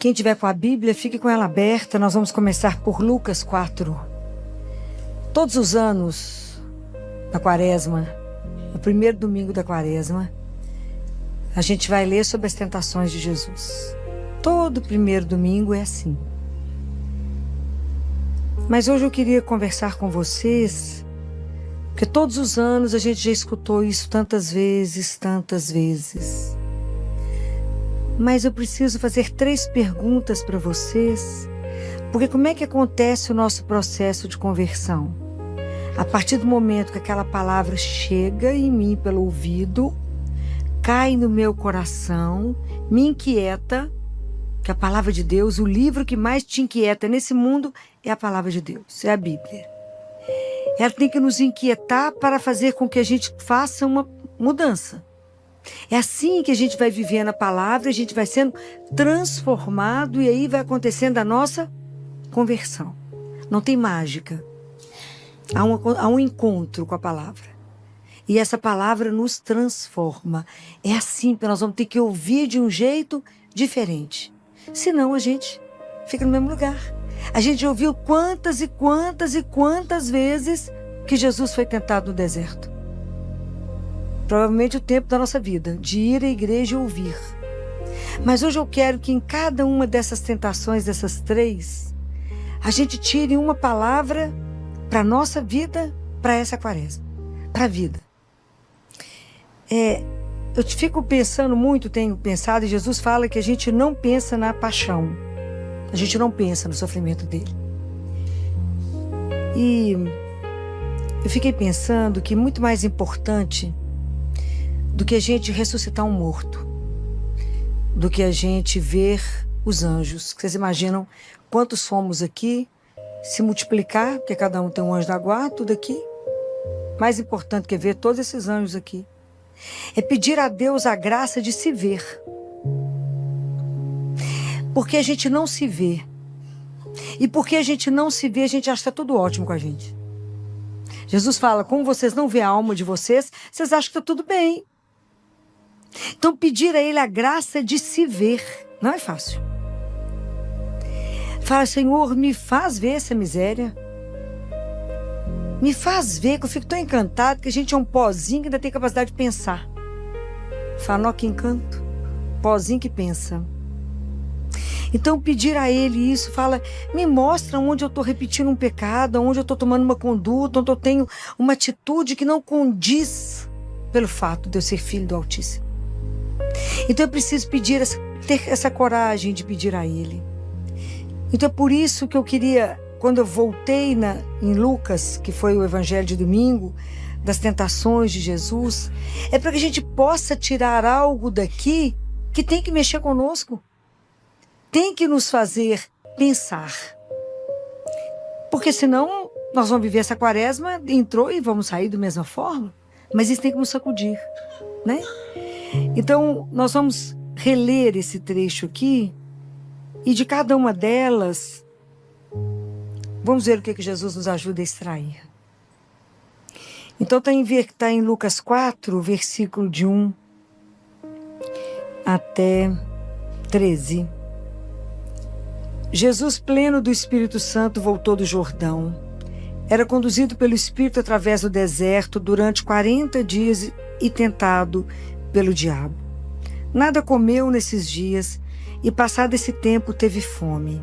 Quem tiver com a Bíblia, fique com ela aberta. Nós vamos começar por Lucas 4. Todos os anos da Quaresma, o primeiro domingo da Quaresma, a gente vai ler sobre as tentações de Jesus. Todo primeiro domingo é assim. Mas hoje eu queria conversar com vocês, porque todos os anos a gente já escutou isso tantas vezes, tantas vezes. Mas eu preciso fazer 3 perguntas para vocês, porque como é que acontece o nosso processo de conversão? A partir do momento que aquela palavra chega em mim pelo ouvido, cai no meu coração, me inquieta, que a palavra de Deus, o livro que mais te inquieta nesse mundo é a palavra de Deus, é a Bíblia. Ela tem que nos inquietar para fazer com que a gente faça uma mudança. É assim que a gente vai vivendo a palavra, a gente vai sendo transformado e aí vai acontecendo a nossa conversão. Não tem mágica. Há um encontro com a palavra. E essa palavra nos transforma. É assim que nós vamos ter que ouvir de um jeito diferente. Senão a gente fica no mesmo lugar. A gente ouviu quantas e quantas e quantas vezes que Jesus foi tentado no deserto. Provavelmente o tempo da nossa vida, de ir à igreja e ouvir. Mas hoje eu quero que em cada uma dessas tentações, dessas 3, a gente tire uma palavra para a nossa vida, para essa Quaresma, para a vida. Eu fico pensando muito, tenho pensado, e Jesus fala que a gente não pensa na paixão. A gente não pensa no sofrimento dele. E eu fiquei pensando que muito mais importante do que a gente ressuscitar um morto, do que a gente ver os anjos. Vocês imaginam quantos somos aqui, se multiplicar, porque cada um tem um anjo da guarda, tudo aqui. Mais importante que ver todos esses anjos aqui é pedir a Deus a graça de se ver. Porque a gente não se vê. E porque a gente não se vê, a gente acha que está tudo ótimo com a gente. Jesus fala, como vocês não veem a alma de vocês, vocês acham que está tudo bem. Então pedir a Ele a graça de se ver não é fácil. Fala, Senhor, me faz ver essa miséria. Me faz ver, que eu fico tão encantado que a gente é um pozinho que ainda tem capacidade de pensar. Fala, ó, que encanto. Pozinho que pensa. Então pedir a Ele isso, fala, me mostra onde eu estou repetindo um pecado, onde eu estou tomando uma conduta, onde eu tenho uma atitude que não condiz pelo fato de eu ser filho do Altíssimo. Então eu preciso ter essa coragem de pedir a Ele. Então é por isso que eu queria, quando eu voltei em Lucas, que foi o evangelho de domingo, das tentações de Jesus, é para que a gente possa tirar algo daqui que tem que mexer conosco. Tem que nos fazer pensar. Porque senão nós vamos viver essa Quaresma, entrou e vamos sair da mesma forma. Mas isso tem que nos sacudir, né? Então nós vamos reler esse trecho aqui e de cada uma delas vamos ver o que Jesus nos ajuda a extrair. Então está em Lucas 4, versículo de 1 até 13. Jesus, pleno do Espírito Santo, voltou do Jordão. Era conduzido pelo Espírito através do deserto durante 40 dias e tentado pelo diabo. Nada comeu nesses dias e, passado esse tempo, teve fome.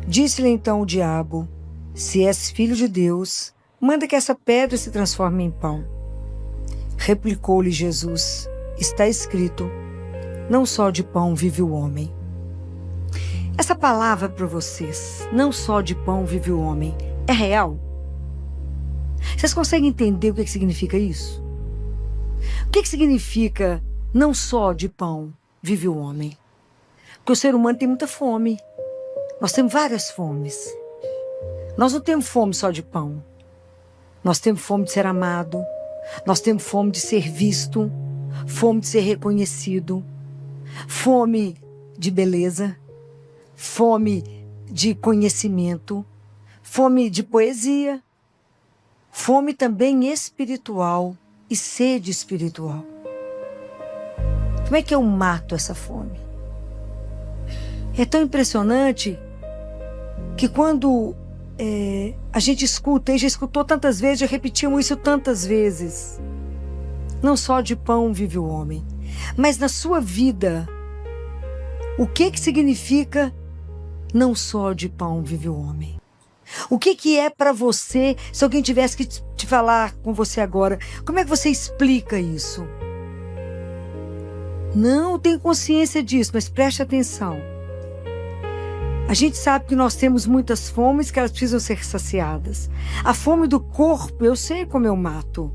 Disse-lhe então o diabo, se és filho de Deus, manda que essa pedra se transforme em pão. Replicou-lhe Jesus, está escrito, não só de pão vive o homem. Essa palavra para vocês, não só de pão vive o homem, é real? Vocês conseguem entender o que significa isso? O que significa não só de pão vive o homem? Porque o ser humano tem muita fome. Nós temos várias fomes. Nós não temos fome só de pão. Nós temos fome de ser amado. Nós temos fome de ser visto. Fome de ser reconhecido. Fome de beleza. Fome de conhecimento. Fome de poesia. Fome também espiritual e sede espiritual. Como é que eu mato essa fome? É tão impressionante que quando a gente escuta, e já escutou tantas vezes, já repetimos isso tantas vezes. Não só de pão vive o homem, mas na sua vida, o que significa não só de pão vive o homem? O que é para você, se alguém tivesse que te falar com você agora, como é que você explica isso? Não tenho consciência disso, mas preste atenção. A gente sabe que nós temos muitas fomes que elas precisam ser saciadas. A fome do corpo, eu sei como eu mato.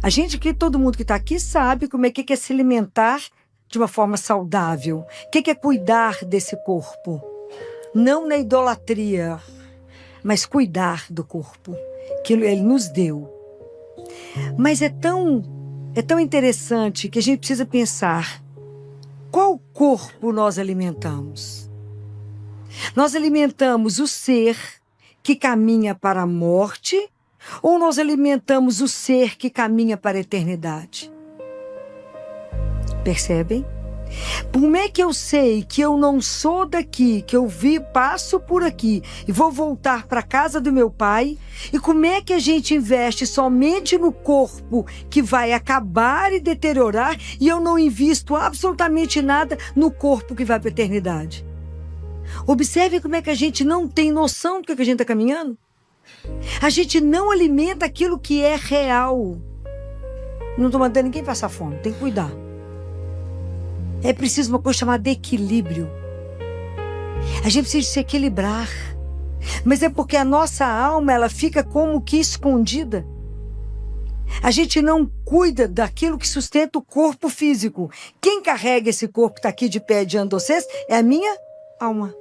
A gente aqui, todo mundo que está aqui sabe como é que é se alimentar de uma forma saudável. O que é cuidar desse corpo? Não na idolatria, mas cuidar do corpo que Ele nos deu. Mas é tão interessante que a gente precisa pensar qual corpo nós alimentamos. Nós alimentamos o ser que caminha para a morte ou nós alimentamos o ser que caminha para a eternidade? Percebem? Como é que eu sei que eu não sou daqui, que eu passo por aqui e vou voltar para a casa do meu pai? E como é que a gente investe somente no corpo que vai acabar e deteriorar e eu não invisto absolutamente nada no corpo que vai para a eternidade? Observe como é que a gente não tem noção do que a gente está caminhando. A gente não alimenta aquilo que é real. Não estou mandando ninguém passar fome, tem que cuidar. É preciso uma coisa chamada equilíbrio. A gente precisa se equilibrar. Mas é porque a nossa alma, ela fica como que escondida. A gente não cuida daquilo que sustenta o corpo físico. Quem carrega esse corpo que está aqui de pé diante de vocês é a minha alma.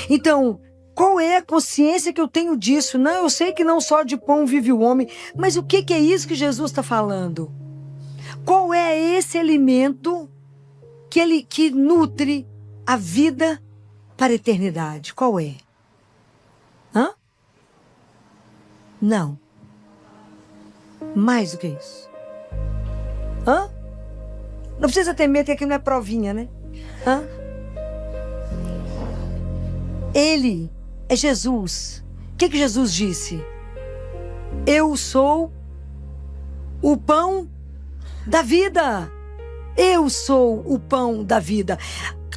Então, qual é a consciência que eu tenho disso? Não, eu sei que não só de pão vive o homem, mas o que é isso que Jesus está falando? Qual é esse alimento que nutre a vida para a eternidade? Qual é? Não. Mais do que isso. Não precisa ter medo que aqui não é provinha, né? Ele é Jesus. O que Jesus disse? Eu sou o pão da vida. Eu sou o pão da vida.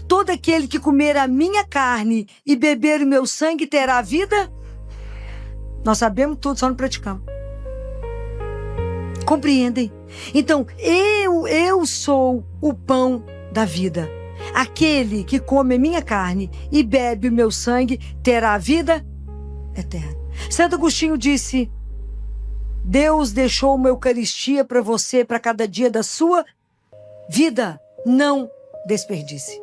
Todo aquele que comer a minha carne e beber o meu sangue terá vida. Nós sabemos tudo, só não praticamos. Compreendem? Então, eu sou o pão da vida. Aquele que come a minha carne e bebe o meu sangue terá a vida eterna. Santo Agostinho disse: Deus deixou uma Eucaristia para você, para cada dia da sua vida. Não desperdice.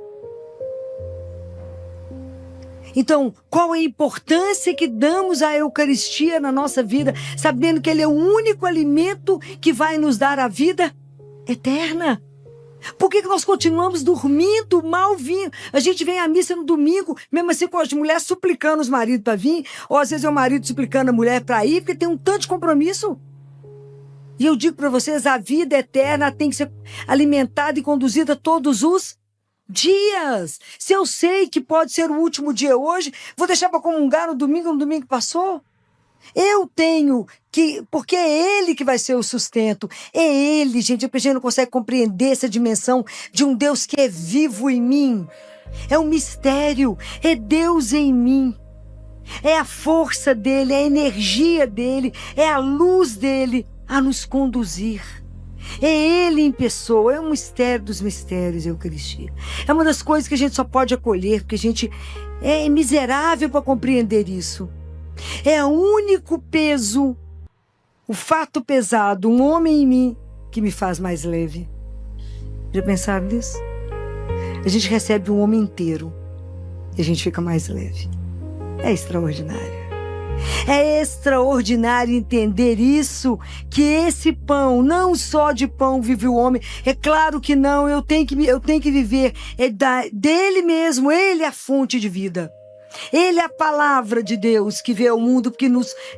Então, qual é a importância que damos à Eucaristia na nossa vida, sabendo que Ele é o único alimento que vai nos dar a vida eterna? Por que nós continuamos dormindo, mal vindo? A gente vem à missa no domingo, mesmo assim com as mulheres suplicando os maridos para vir, ou às vezes é o marido suplicando a mulher para ir, porque tem um tanto de compromisso. E eu digo para vocês, a vida eterna tem que ser alimentada e conduzida todos os dias. Se eu sei que pode ser o último dia hoje, vou deixar para comungar no domingo que passou? Eu tenho que, porque é Ele que vai ser o sustento. É Ele, gente. A gente não consegue compreender essa dimensão de um Deus que é vivo em mim. É um mistério. É Deus em mim. É a força dEle, é a energia dEle, é a luz dEle a nos conduzir. É Ele em pessoa, é um mistério dos mistérios, a Eucaristia. É uma das coisas que a gente só pode acolher, porque a gente é miserável para compreender isso. É o único peso, o fato pesado, um homem em mim, que me faz mais leve. Já pensaram nisso? A gente recebe um homem inteiro e a gente fica mais leve. É extraordinário. É extraordinário entender isso, que esse pão, não só de pão vive o homem. É claro que não, eu tenho que viver dele mesmo, ele é a fonte de vida. Ele é a palavra de Deus que vê ao mundo, porque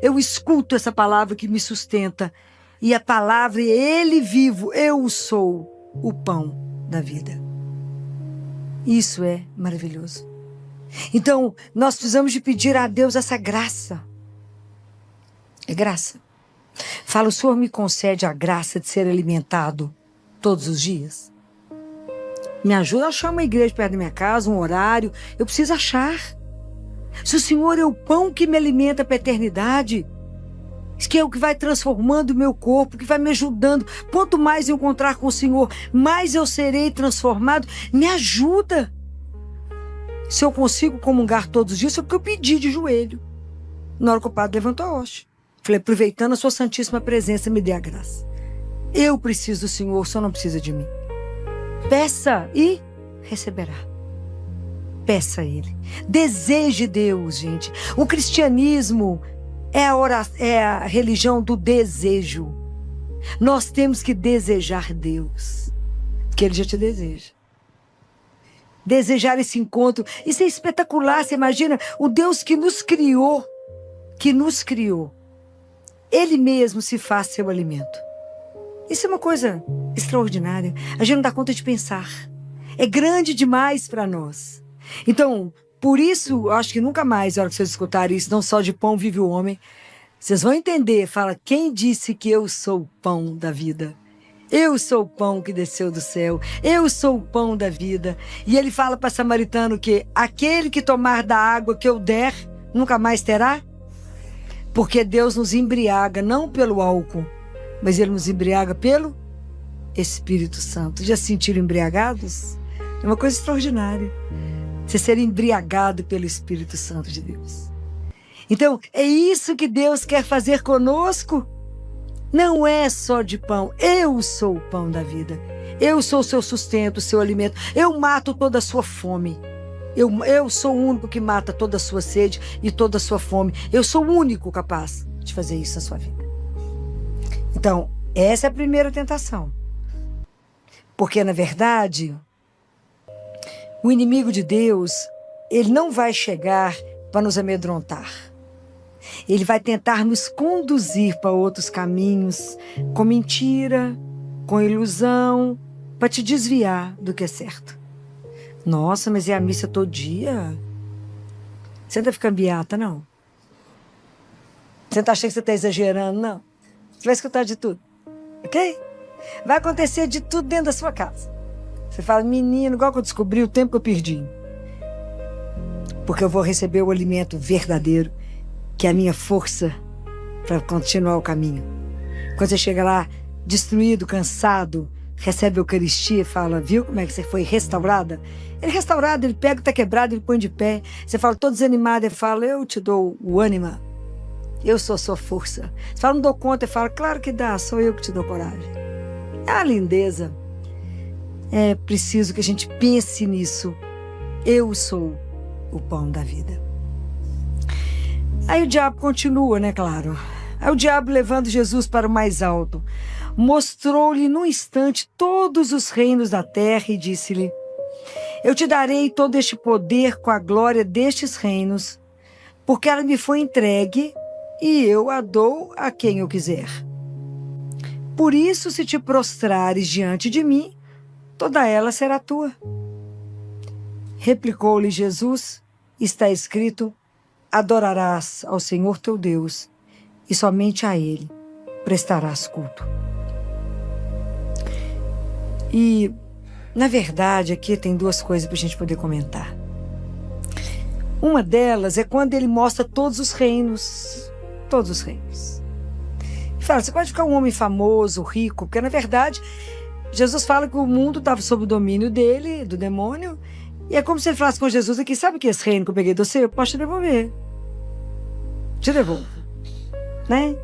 eu escuto essa palavra que me sustenta. E a palavra é Ele vivo, eu sou o pão da vida. Isso é maravilhoso. Então, nós precisamos de pedir a Deus essa graça. É graça. Fala, o Senhor me concede a graça de ser alimentado todos os dias. Me ajuda a achar uma igreja perto da minha casa, um horário. Eu preciso achar. Se o Senhor é o pão que me alimenta para a eternidade, que é o que vai transformando o meu corpo, que vai me ajudando. Quanto mais eu encontrar com o Senhor, mais eu serei transformado. Me ajuda. Se eu consigo comungar todos os dias, é porque eu pedi de joelho. Na hora que o padre levantou a hóstia. Falei, aproveitando a sua santíssima presença, me dê a graça. Eu preciso do Senhor, o Senhor não precisa de mim. Peça e receberá. Peça a Ele. Deseje Deus, gente. O cristianismo é a religião do desejo. Nós temos que desejar Deus, porque Ele já te deseja. Desejar esse encontro. Isso é espetacular. Você imagina o Deus que nos criou, Ele mesmo se faz seu alimento. Isso é uma coisa extraordinária. A gente não dá conta de pensar. É grande demais para nós. Então, por isso, eu acho que nunca mais, na hora que vocês escutarem isso, não só de pão vive o homem, vocês vão entender. Fala, quem disse que eu sou o pão da vida? Eu sou o pão que desceu do céu. Eu sou o pão da vida. E ele fala para Samaritano que aquele que tomar da água que eu der, nunca mais terá. Porque Deus nos embriaga, não pelo álcool, mas Ele nos embriaga pelo Espírito Santo. Já se sentiram embriagados? É uma coisa extraordinária. Você ser embriagado pelo Espírito Santo de Deus. Então, é isso que Deus quer fazer conosco. Não é só de pão. Eu sou o pão da vida. Eu sou o seu sustento, o seu alimento. Eu mato toda a sua fome. Eu sou o único que mata toda a sua sede e toda a sua fome. Eu sou o único capaz de fazer isso na sua vida. Então, essa é a primeira tentação. Porque, na verdade, o inimigo de Deus, ele não vai chegar para nos amedrontar. Ele vai tentar nos conduzir para outros caminhos, com mentira, com ilusão, para te desviar do que é certo. Nossa, mas é a missa todo dia? Você não tá ficando beata, não? Você não tá achando que você está exagerando, não? Você vai escutar de tudo, ok? Vai acontecer de tudo dentro da sua casa. Você fala, menino, igual que eu descobri o tempo que eu perdi. Porque eu vou receber o alimento verdadeiro, que é a minha força para continuar o caminho. Quando você chega lá, destruído, cansado, recebe a Eucaristia e fala, viu como é que você foi restaurada? Ele é restaurado, ele pega o que está quebrado, ele põe de pé. Você fala, tô desanimado, ele fala, eu te dou o ânimo. Eu sou a sua força. Você fala, não dou conta, ele fala, claro que dá, sou eu que te dou coragem. É uma lindeza. É preciso que a gente pense nisso. Eu sou o pão da vida. Aí o diabo continua, né, claro. Aí o diabo, levando Jesus para o mais alto, mostrou-lhe num instante todos os reinos da terra e disse-lhe, eu te darei todo este poder com a glória destes reinos, porque ela me foi entregue e eu a dou a quem eu quiser. Por isso, se te prostrares diante de mim, toda ela será tua. Replicou-lhe Jesus, está escrito, adorarás ao Senhor teu Deus e somente a Ele prestarás culto. E, na verdade, aqui tem duas coisas para a gente poder comentar. Uma delas é quando ele mostra todos os reinos. Todos os reinos. E fala, você pode ficar um homem famoso, rico, porque, na verdade, Jesus fala que o mundo estava sob o domínio dele, do demônio, e é como se ele falasse com Jesus aqui, sabe que esse reino que eu peguei de você, eu posso te devolver. Te devolvo. Né?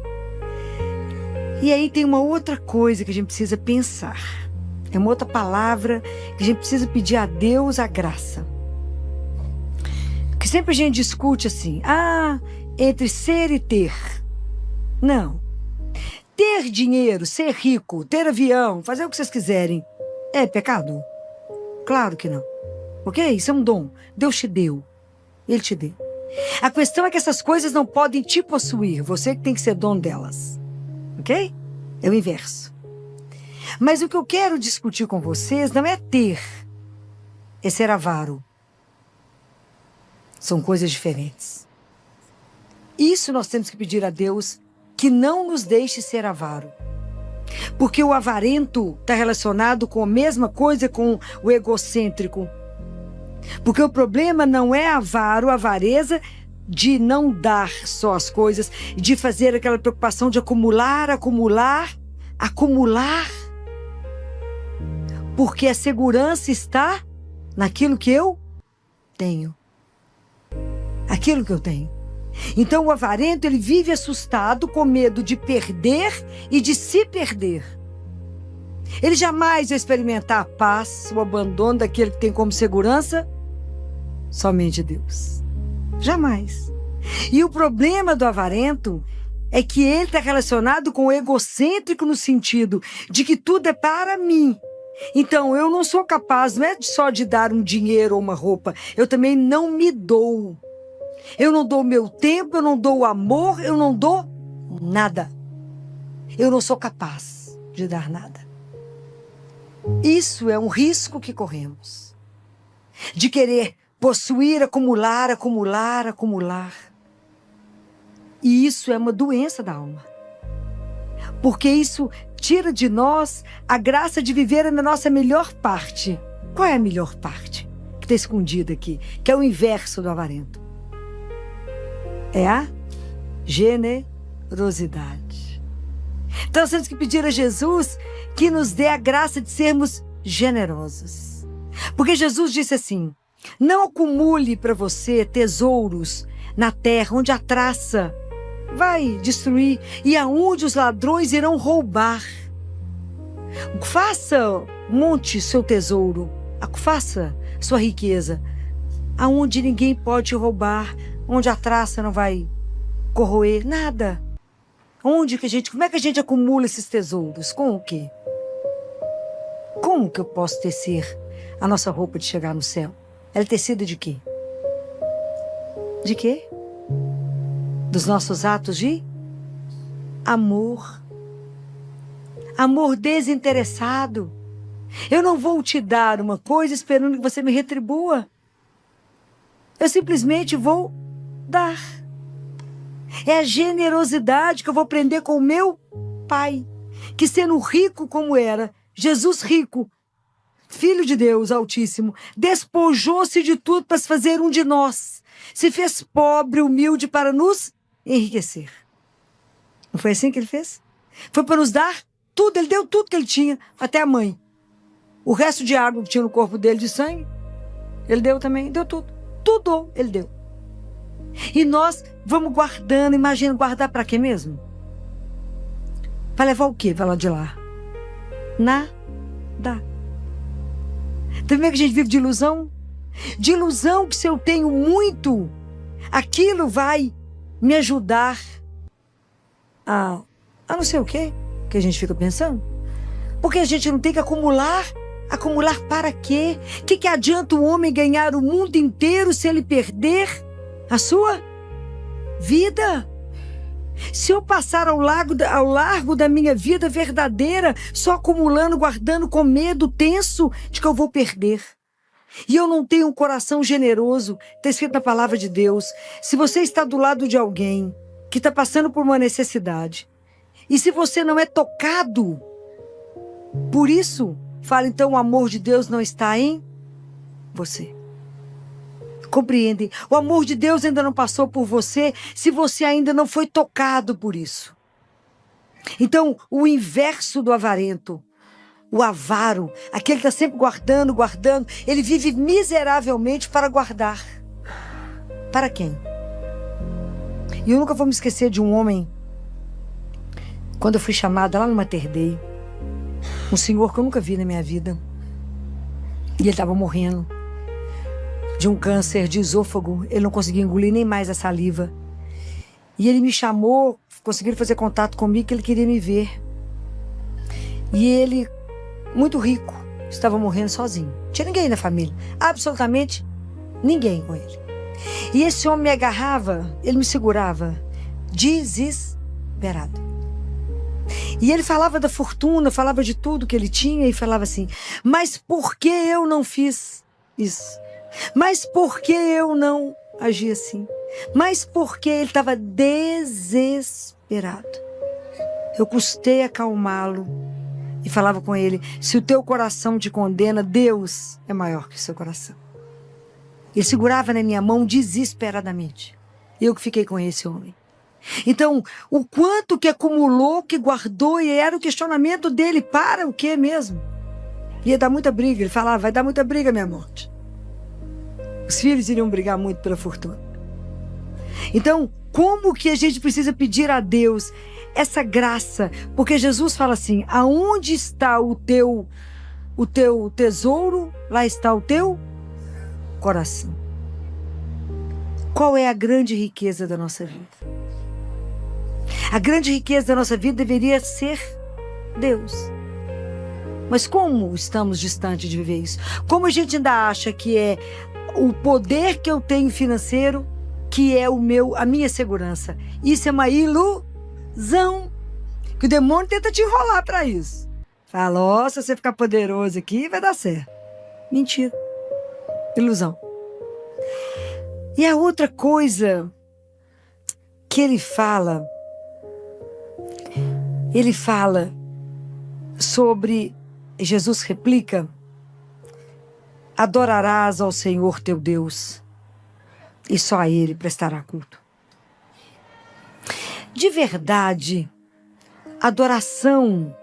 E aí tem uma outra coisa que a gente precisa pensar. É uma outra palavra que a gente precisa pedir a Deus a graça. Porque sempre a gente discute assim, entre ser e ter. Não. Ter dinheiro, ser rico, ter avião, fazer o que vocês quiserem, é pecado? Claro que não. Ok? Isso é um dom. Deus te deu. Ele te deu. A questão é que essas coisas não podem te possuir. Você que tem que ser dono delas. Ok? É o inverso. Mas o que eu quero discutir com vocês não é ter. é ser avaro. São coisas diferentes. Isso nós temos que pedir a Deus, que não nos deixe ser avaro. Porque o avarento está relacionado com a mesma coisa com o egocêntrico. Porque o problema não é avaro, avareza de não dar só as coisas, de fazer aquela preocupação de acumular, acumular, acumular. Porque a segurança está naquilo que eu tenho. Aquilo que eu tenho. Então o avarento, ele vive assustado, com medo de perder e de se perder. Ele jamais vai experimentar a paz, o abandono daquele que tem como segurança somente Deus. Jamais. E o problema do avarento é que ele está relacionado com o egocêntrico no sentido de que tudo é para mim. Então eu não sou capaz, não é só de dar um dinheiro ou uma roupa, eu também não me dou. Eu não dou meu tempo, eu não dou amor, eu não dou nada. Eu não sou capaz de dar nada. Isso é um risco que corremos. De querer possuir, acumular, acumular, acumular. E isso é uma doença da alma. Porque isso tira de nós a graça de viver na nossa melhor parte. Qual é a melhor parte? Que está escondida aqui, que é o inverso do avarento. É a generosidade. Então nós temos que pedir a Jesus que nos dê a graça de sermos generosos. Porque Jesus disse assim: não acumule para você tesouros na terra, onde a traça vai destruir e aonde os ladrões irão roubar. Monte seu tesouro, faça sua riqueza, aonde ninguém pode roubar, onde a traça não vai corroer, nada. Como é que a gente acumula esses tesouros? Com o quê? Como que eu posso tecer a nossa roupa de chegar no céu? Ela é tecida de quê? De quê? Dos nossos atos de amor. Amor desinteressado. Eu não vou te dar uma coisa esperando que você me retribua. Eu simplesmente vou dar. É a generosidade que eu vou aprender com o meu Pai, que sendo rico como era, Jesus rico, Filho de Deus Altíssimo, despojou-se de tudo para se fazer um de nós, se fez pobre, humilde para nos enriquecer. Não foi assim que ele fez? Foi para nos dar tudo, ele deu tudo que ele tinha, até a mãe. O resto de água que tinha no corpo dele de sangue, ele deu também, deu tudo. Tudo ele deu. E nós vamos guardando, imagina, guardar para quê mesmo? Para levar o quê para lá de lá? Nada. Também que a gente vive de ilusão? De ilusão que se eu tenho muito, aquilo vai me ajudar a não sei o quê que a gente fica pensando. Porque a gente não tem que acumular. Acumular para quê? O que adianta o homem ganhar o mundo inteiro se ele perder a sua vida? Se eu passar ao largo da minha vida verdadeira, só acumulando, guardando com medo tenso de que eu vou perder. E eu não tenho um coração generoso. Está escrito na palavra de Deus. Se você está do lado de alguém que está passando por uma necessidade, e se você não é tocado por isso, fala, então o amor de Deus não está em você. Compreende? O amor de Deus ainda não passou por você se você ainda não foi tocado por isso. Então, o inverso do avarento, o avaro, aquele que está sempre guardando, ele vive miseravelmente para guardar. Para quem? E eu nunca vou me esquecer de um homem, quando eu fui chamada lá no Mater Dei, um senhor que eu nunca vi na minha vida. E ele estava morrendo de um câncer de esôfago. Ele não conseguia engolir nem mais a saliva. E ele me chamou, conseguiram fazer contato comigo, que ele queria me ver. E ele, muito rico, estava morrendo sozinho. Não tinha ninguém na família. Absolutamente ninguém com ele. E esse homem me agarrava, ele me segurava, desesperado. E ele falava da fortuna, falava de tudo que ele tinha e falava assim, mas por que eu não fiz Isso. Mas por que eu não agi assim? Mas por que ele estava desesperado? Eu custei acalmá-lo e falava com ele: se o teu coração te condena, Deus é maior que o seu coração. Ele segurava na minha mão desesperadamente. Eu que fiquei com esse homem. Então, o quanto que acumulou, que guardou, e era o questionamento dele: para o quê mesmo? Ia dar muita briga. Ele falava: vai dar muita briga, minha morte. Os filhos iriam brigar muito pela fortuna. Então, como que a gente precisa pedir a Deus essa graça? Porque Jesus fala assim: aonde está o teu tesouro, lá está o teu coração. Qual é a grande riqueza da nossa vida? A grande riqueza da nossa vida deveria ser Deus. Mas como estamos distantes de viver isso? Como a gente ainda acha que é o poder que eu tenho financeiro que é a minha segurança? Isso é uma ilusão. Que o demônio tenta te enrolar para isso. Fala: ó, se você ficar poderoso aqui, vai dar certo. Mentira. Ilusão. E a outra coisa que ele fala sobre, Jesus replica: adorarás ao Senhor teu Deus e só a Ele prestará culto. De verdade, a adoração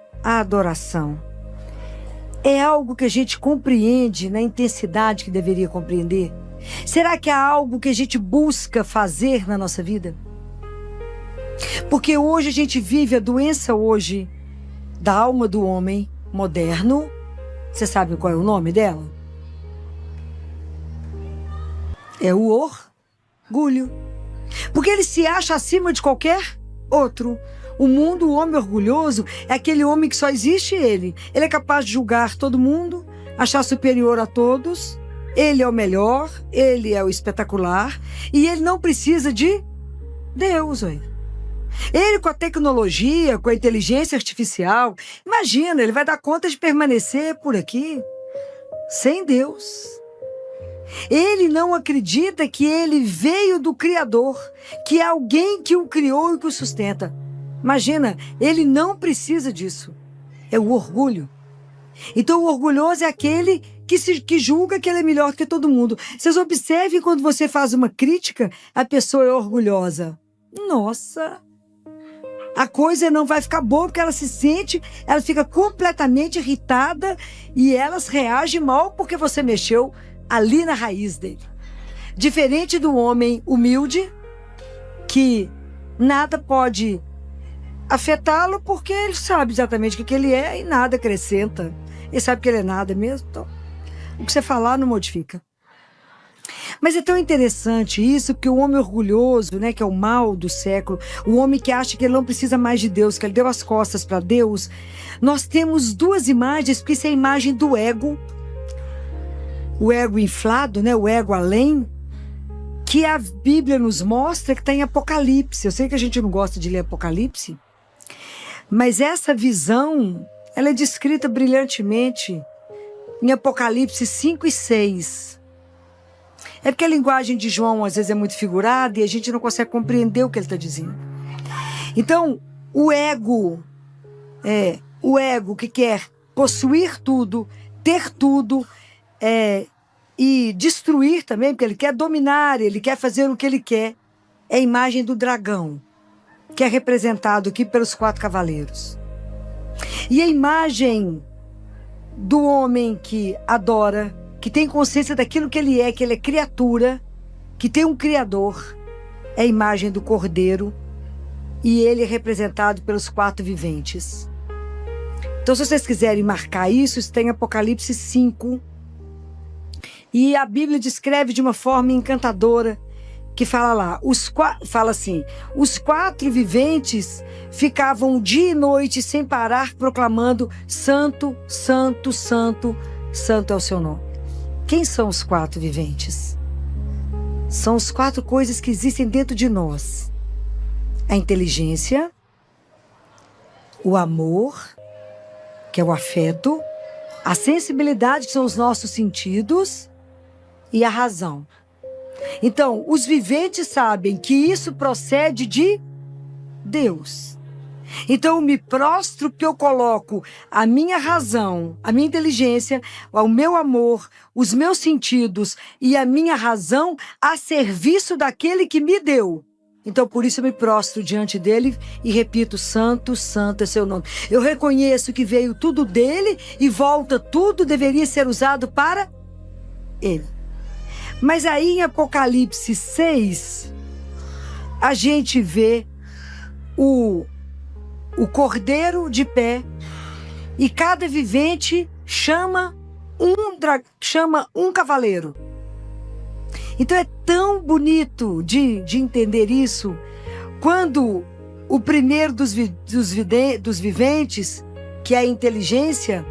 é algo que a gente compreende na intensidade que deveria compreender? Será que é algo que a gente busca fazer na nossa vida? Porque hoje a gente vive a doença da alma do homem moderno. Você sabe qual é o nome dela? É o orgulho. Porque ele se acha acima de qualquer outro. O homem orgulhoso é aquele homem que só existe ele. Ele é capaz de julgar todo mundo, achar superior a todos. Ele é o melhor, ele é o espetacular. E ele não precisa de Deus. Ele, com a tecnologia, com a inteligência artificial, imagina, ele vai dar conta de permanecer por aqui sem Deus. Ele não acredita que ele veio do Criador, que é alguém que o criou e que o sustenta. Imagina, ele não precisa disso. É o orgulho. Então, o orgulhoso é aquele que julga que ele é melhor que todo mundo. Vocês observem, quando você faz uma crítica, a pessoa é orgulhosa. Nossa! A coisa não vai ficar boa, porque ela fica completamente irritada e elas reagem mal porque você mexeu ali na raiz dele. Diferente do homem humilde, que nada pode afetá-lo porque ele sabe exatamente o que ele é e nada acrescenta. Ele sabe que ele é nada mesmo, então o que você falar não modifica. Mas é tão interessante isso, porque o homem orgulhoso, né, que é o mal do século, o homem que acha que ele não precisa mais de Deus, que ele deu as costas para Deus, nós temos duas imagens, porque isso é a imagem do ego, o ego inflado, né, o ego além, que a Bíblia nos mostra que está em Apocalipse. Eu sei que a gente não gosta de ler Apocalipse, mas essa visão, ela é descrita brilhantemente em Apocalipse 5 e 6. É porque a linguagem de João às vezes é muito figurada e a gente não consegue compreender o que ele está dizendo. Então, o ego que quer possuir tudo, ter tudo, e destruir também, porque ele quer dominar, ele quer fazer o que ele quer, é a imagem do dragão, que é representado aqui pelos 4 cavaleiros. E a imagem do homem que adora, que tem consciência daquilo que ele é criatura, que tem um criador, é a imagem do cordeiro, e ele é representado pelos 4 viventes. Então, se vocês quiserem marcar isso tem Apocalipse 5, e a Bíblia descreve de uma forma encantadora, que fala lá, fala assim: os 4 viventes ficavam dia e noite sem parar proclamando: Santo, Santo, Santo, Santo é o seu nome. Quem são os 4 viventes? São as 4 coisas que existem dentro de nós: a inteligência, o amor, que é o afeto, a sensibilidade, que são os nossos sentidos, e a razão. Então, os viventes sabem que isso procede de Deus. Então, eu me prostro porque eu coloco a minha razão, a minha inteligência, o meu amor, os meus sentidos e a minha razão a serviço daquele que me deu. Então, por isso eu me prostro diante dele e repito, santo, santo é seu nome. Eu reconheço que veio tudo dele e volta tudo, deveria ser usado para ele. Mas aí em Apocalipse 6, a gente vê o cordeiro de pé e cada vivente chama um cavaleiro. Então é tão bonito de entender isso, quando o primeiro dos viventes, que é a inteligência,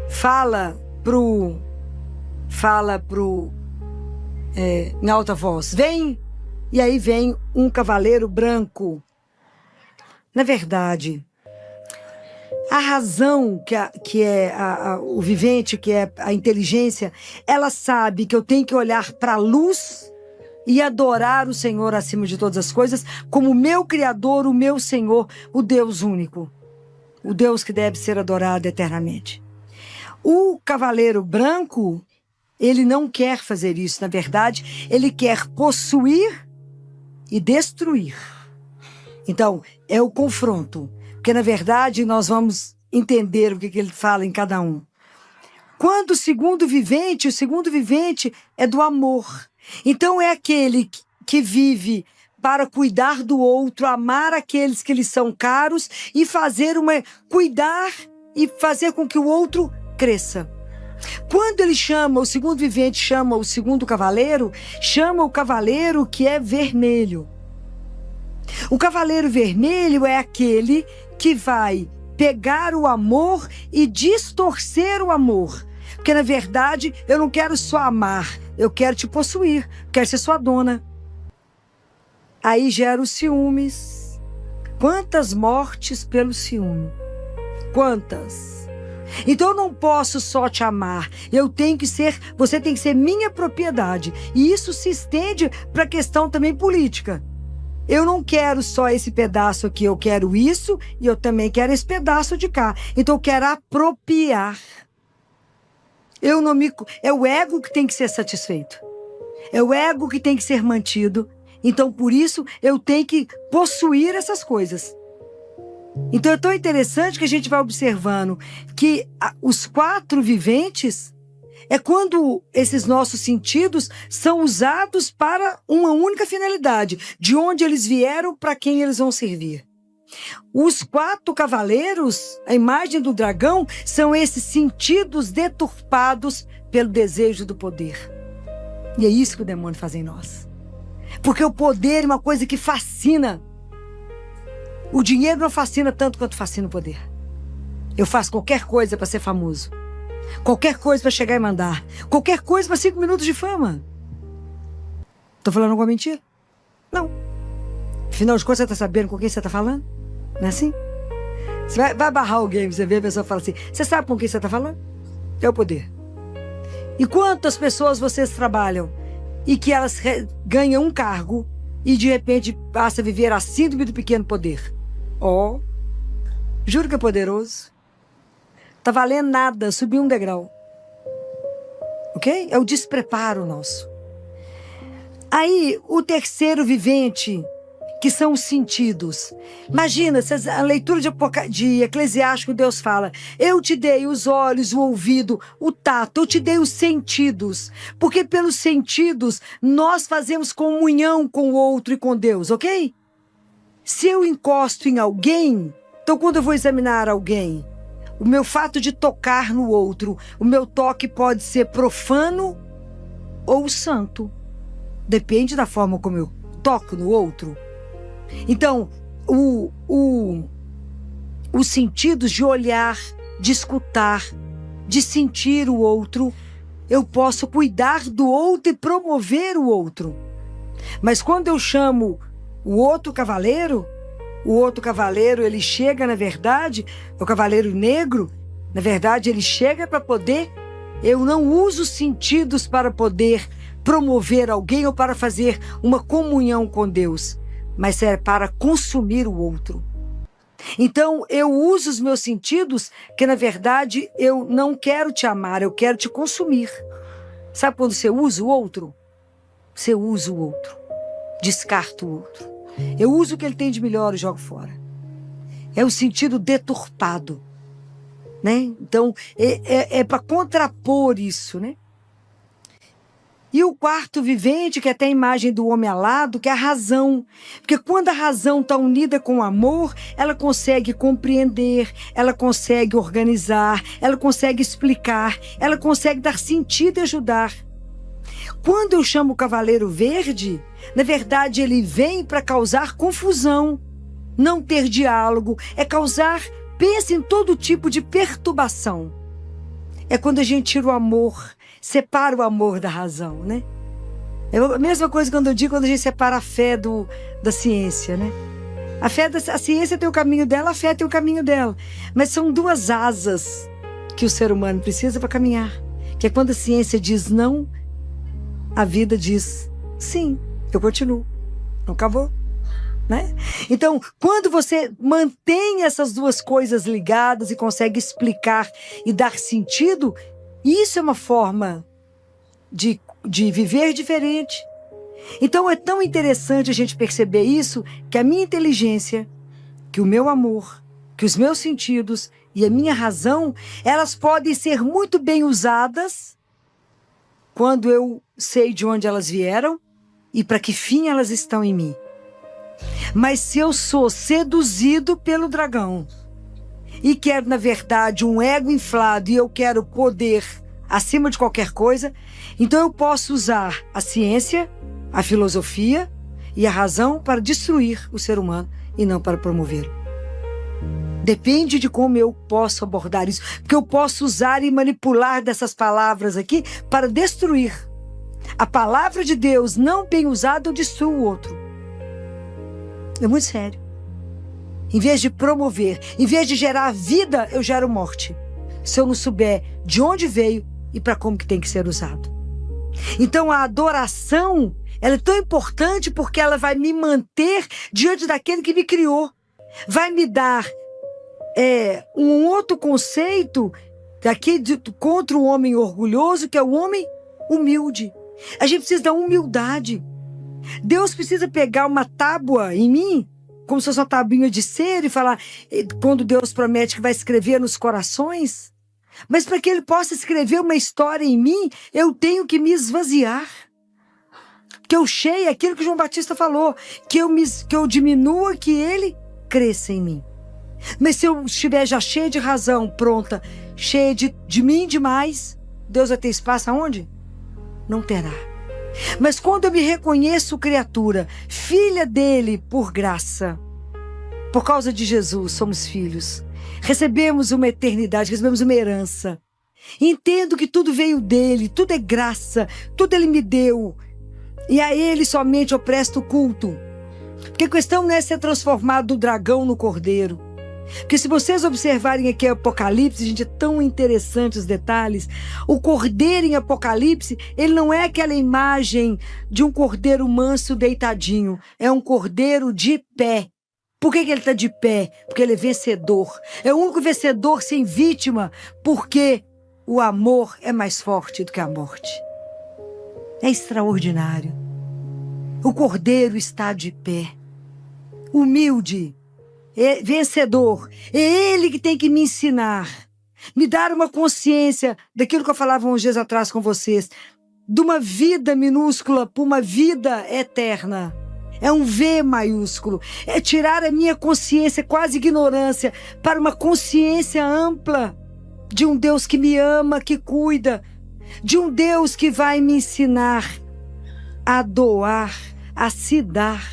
fala em alta voz, vem, e aí vem um cavaleiro branco. Na verdade, a razão que é o vivente, que é a inteligência, ela sabe que eu tenho que olhar para a luz e adorar o Senhor acima de todas as coisas, como o meu Criador, o meu Senhor, o Deus único, o Deus que deve ser adorado eternamente. O cavaleiro branco, ele não quer fazer isso, na verdade, ele quer possuir e destruir. Então, é o confronto. Porque, na verdade, nós vamos entender o que ele fala em cada um. Quando o segundo vivente é do amor. Então, é aquele que vive para cuidar do outro, amar aqueles que lhe são caros e cuidar e fazer com que o outro cresça. Quando ele chama, o segundo vivente chama o segundo cavaleiro, chama o cavaleiro que é vermelho. O cavaleiro vermelho é aquele que vai pegar o amor e distorcer o amor. Porque, na verdade, eu não quero só amar, eu quero te possuir, quero ser sua dona. Aí gera os ciúmes. Quantas mortes pelo ciúme? Quantas? Então eu não posso só te amar, você tem que ser minha propriedade. E isso se estende para a questão também política. Eu não quero só esse pedaço aqui, eu quero isso e eu também quero esse pedaço de cá. Então eu quero apropriar. É o ego que tem que ser satisfeito. É o ego que tem que ser mantido. Então por isso eu tenho que possuir essas coisas. Então é tão interessante que a gente vai observando que os 4 viventes é quando esses nossos sentidos são usados para uma única finalidade, de onde eles vieram, para quem eles vão servir. Os 4 cavaleiros, a imagem do dragão, são esses sentidos deturpados pelo desejo do poder. E é isso que o demônio faz em nós. Porque o poder é uma coisa que fascina. O dinheiro não fascina tanto quanto fascina o poder. Eu faço qualquer coisa para ser famoso. Qualquer coisa para chegar e mandar. Qualquer coisa para 5 minutos de fama. Tô falando alguma mentira? Não. Afinal de contas, você tá sabendo com quem você tá falando? Não é assim? Você vai barrar alguém, você vê a pessoa fala assim, você sabe com quem você tá falando? É o poder. E quantas pessoas vocês trabalham e que elas ganham um cargo e de repente passa a viver a síndrome do pequeno poder? Juro que é poderoso. Tá valendo nada, subir um degrau. Ok? É o despreparo nosso. Aí, o terceiro vivente, que são os sentidos. Imagina, a leitura de Eclesiástico, Deus fala, eu te dei os olhos, o ouvido, o tato, eu te dei os sentidos. Porque pelos sentidos, nós fazemos comunhão com o outro e com Deus, ok? Se eu encosto em alguém, então quando eu vou examinar alguém, o meu fato de tocar no outro, o meu toque pode ser profano ou santo. Depende da forma como eu toco no outro. Então, os sentidos de olhar, de escutar, de sentir o outro, eu posso cuidar do outro e promover o outro. Mas quando eu chamo o outro cavaleiro, ele chega, na verdade, o cavaleiro negro, na verdade, ele chega para poder, eu não uso os sentidos para poder promover alguém ou para fazer uma comunhão com Deus, mas é para consumir o outro. Então, eu uso os meus sentidos, que na verdade eu não quero te amar, eu quero te consumir. Sabe quando você usa o outro? Você usa o outro, descarta o outro. Eu uso o que ele tem de melhor e jogo fora. É o sentido deturpado, né? Então, é para contrapor isso, né? E o quarto vivente, que é até a imagem do homem alado, que é a razão. Porque quando a razão está unida com o amor, ela consegue compreender, ela consegue organizar, ela consegue explicar, ela consegue dar sentido e ajudar. Quando eu chamo o Cavaleiro Verde, na verdade ele vem para causar confusão, não ter diálogo, é causar, pensa em todo tipo de perturbação. É quando a gente tira o amor, separa o amor da razão, né? É a mesma coisa quando eu digo quando a gente separa a fé da ciência, né? A ciência tem o caminho dela, a fé tem o caminho dela. Mas são duas asas que o ser humano precisa para caminhar. Que é quando a ciência diz não, a vida diz sim, eu continuo. Não acabou, né? Então, quando você mantém essas duas coisas ligadas e consegue explicar e dar sentido, isso é uma forma de viver diferente. Então é tão interessante a gente perceber isso, que a minha inteligência, que o meu amor, que os meus sentidos e a minha razão, elas podem ser muito bem usadas quando eu sei de onde elas vieram e para que fim elas estão em mim. Mas se eu sou seduzido pelo dragão e quero, na verdade, um ego inflado e eu quero poder acima de qualquer coisa, então eu posso usar a ciência, a filosofia e a razão para destruir o ser humano e não para promovê-lo. Depende de como eu posso abordar isso, porque eu posso usar e manipular dessas palavras aqui para destruir. A palavra de Deus não bem usada, eu destruo o outro. É muito sério. Em vez de promover, em vez de gerar vida, eu gero morte. Se eu não souber de onde veio e para como que tem que ser usado. Então a adoração, ela é tão importante porque ela vai me manter diante daquele que me criou. Vai me dar um outro conceito aqui contra o homem orgulhoso, que é o homem humilde. A gente precisa da humildade. Deus precisa pegar uma tábua em mim, como se fosse uma tabuinha de cera, e falar, quando Deus promete que vai escrever nos corações. Mas para que ele possa escrever uma história em mim, eu tenho que me esvaziar. Que eu cheie aquilo que João Batista falou, que eu diminua, que ele cresça em mim. Mas se eu estiver já cheia de razão, pronta, cheia de mim demais, Deus vai ter espaço aonde? Não terá. Mas quando eu me reconheço criatura, filha dele por graça, por causa de Jesus, somos filhos. Recebemos uma eternidade, recebemos uma herança. Entendo que tudo veio dele, tudo é graça, tudo ele me deu. E a ele somente eu presto culto. Porque a questão não é ser transformado do dragão no cordeiro. Porque se vocês observarem aqui Apocalipse, gente, é tão interessante os detalhes. O cordeiro em Apocalipse, ele não é aquela imagem de um cordeiro manso deitadinho. É um cordeiro de pé. Por que ele está de pé? Porque ele é vencedor. É o único vencedor sem vítima, porque o amor é mais forte do que a morte. É extraordinário. O cordeiro está de pé. Humilde. Vencedor. É ele que tem que me ensinar. Me dar uma consciência daquilo que eu falava uns dias atrás com vocês. De uma vida minúscula para uma vida eterna. É um V maiúsculo. É tirar a minha consciência, quase ignorância, para uma consciência ampla de um Deus que me ama, que cuida. De um Deus que vai me ensinar a doar, a se dar.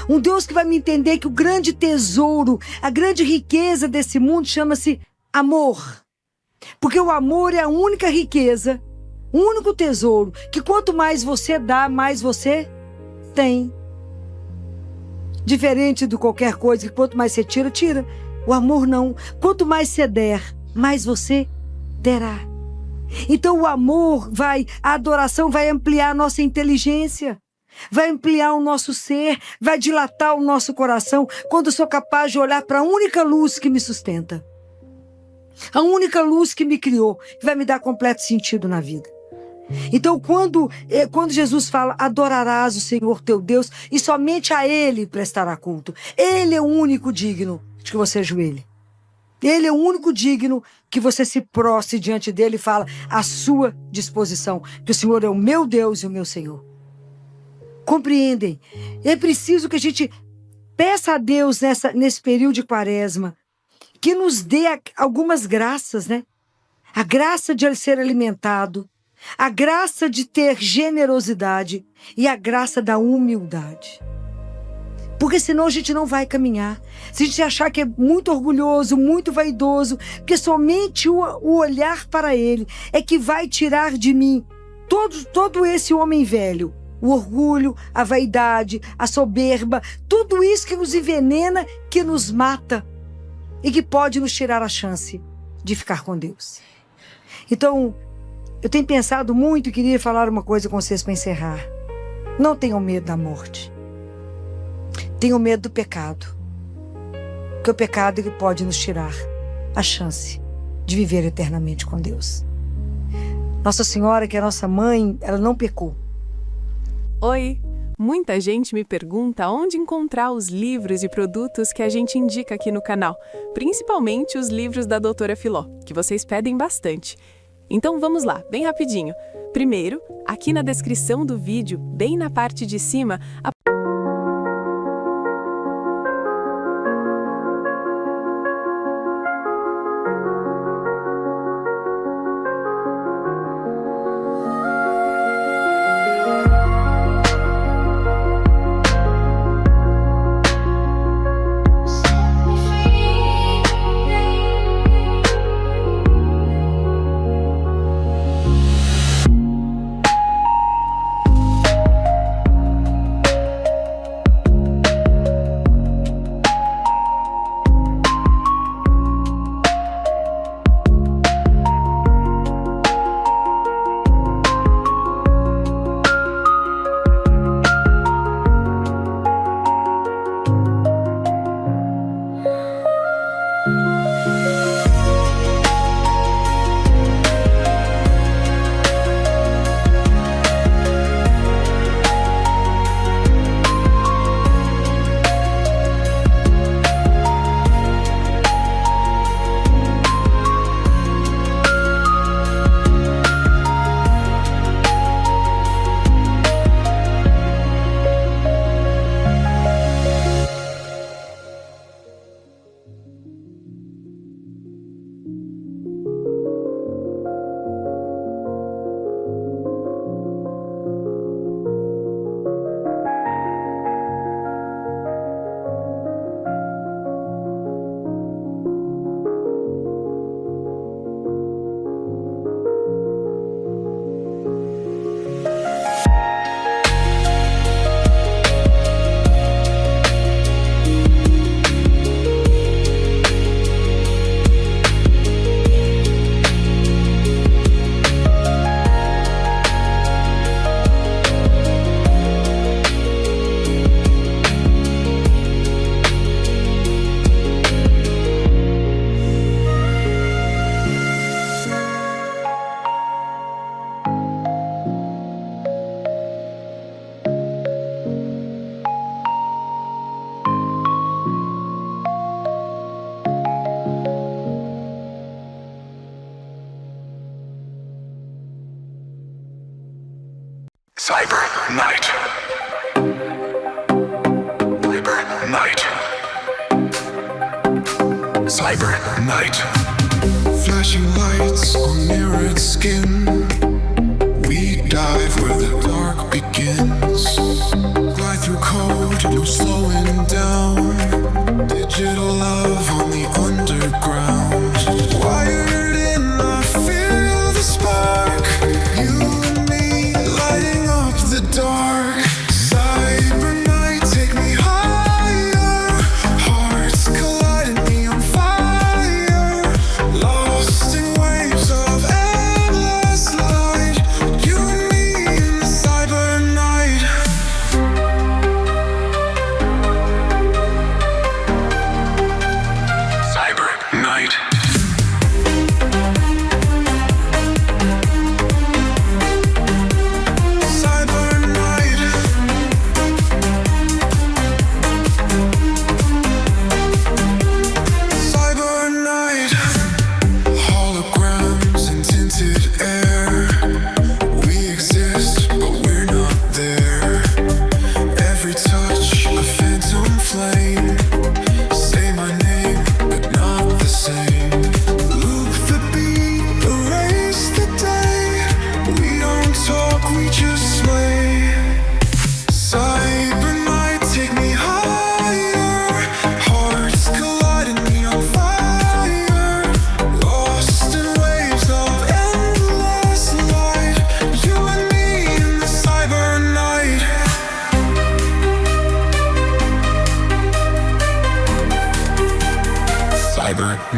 Um Deus que vai me entender que o grande tesouro, a grande riqueza desse mundo chama-se amor. Porque o amor é a única riqueza, o único tesouro, que quanto mais você dá, mais você tem. Diferente de qualquer coisa, que quanto mais você tira, tira. O amor não. Quanto mais você der, mais você terá. Então a adoração vai ampliar a nossa inteligência, vai ampliar o nosso ser, vai dilatar o nosso coração, quando eu sou capaz de olhar para a única luz que me sustenta. A única luz que me criou, que vai me dar completo sentido na vida. Então, quando Jesus fala, adorarás o Senhor teu Deus e somente a Ele prestará culto. Ele é o único digno de que você ajoelhe. Ele é o único digno que você se prostre diante dele e fala à sua disposição, que o Senhor é o meu Deus e o meu Senhor. Compreendem? É preciso que a gente peça a Deus nesse período de quaresma que nos dê algumas graças, né? A graça de ser alimentado, a graça de ter generosidade e a graça da humildade. Porque senão a gente não vai caminhar. Se a gente achar que é muito orgulhoso, muito vaidoso, porque somente o olhar para Ele é que vai tirar de mim todo esse homem velho. O orgulho, a vaidade, a soberba, tudo isso que nos envenena, que nos mata e que pode nos tirar a chance de ficar com Deus. Então, eu tenho pensado muito e queria falar uma coisa com vocês para encerrar. Não tenham medo da morte. Tenham medo do pecado. Porque o pecado ele pode nos tirar a chance de viver eternamente com Deus. Nossa Senhora, que é a nossa mãe, ela não pecou. Oi! Muita gente me pergunta onde encontrar os livros e produtos que a gente indica aqui no canal, principalmente os livros da Doutora Filó, que vocês pedem bastante. Então vamos lá, bem rapidinho. Primeiro, aqui na descrição do vídeo, bem na parte de cima, Cyber Night. Cyber Night. Cyber Night. Flashing lights on mirrored skin. We dive where the dark begins. Glide through code, no slowing down. Digital love on the underground. Wired in, I feel the spark. You and me lighting up the dark. Cyber night, take me higher. Hearts colliding, me on fire. Lost in waves of endless.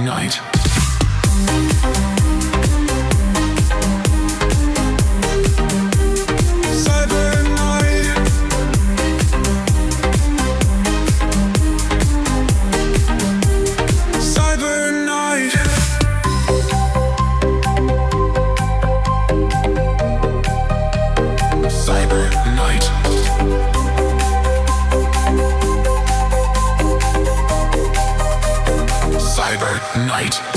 Night. Cyber Night. Cyber Night. Cyber Night. Cyber Night.